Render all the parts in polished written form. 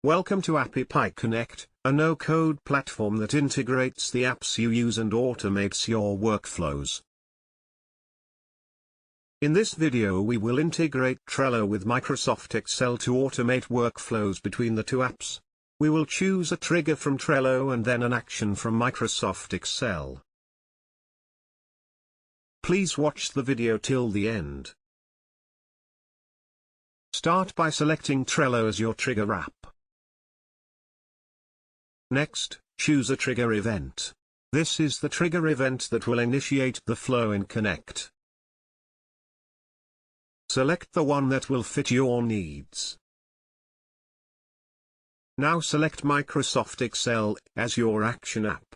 Welcome to AppyPie Connect, a no-code platform that integrates the apps you use and automates your workflows. In this video we will integrate Trello with Microsoft Excel to automate workflows between the two apps. We will choose a trigger from Trello and then an action from Microsoft Excel. Please watch the video till the end. Start by selecting Trello as your trigger app. Next, choose a trigger event. This is the trigger event that will initiate the flow in Connect. Select the one that will fit your needs. Now select Microsoft Excel as your action app.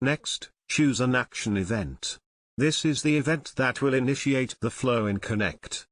Next, choose an action event. This is the event that will initiate the flow in Connect.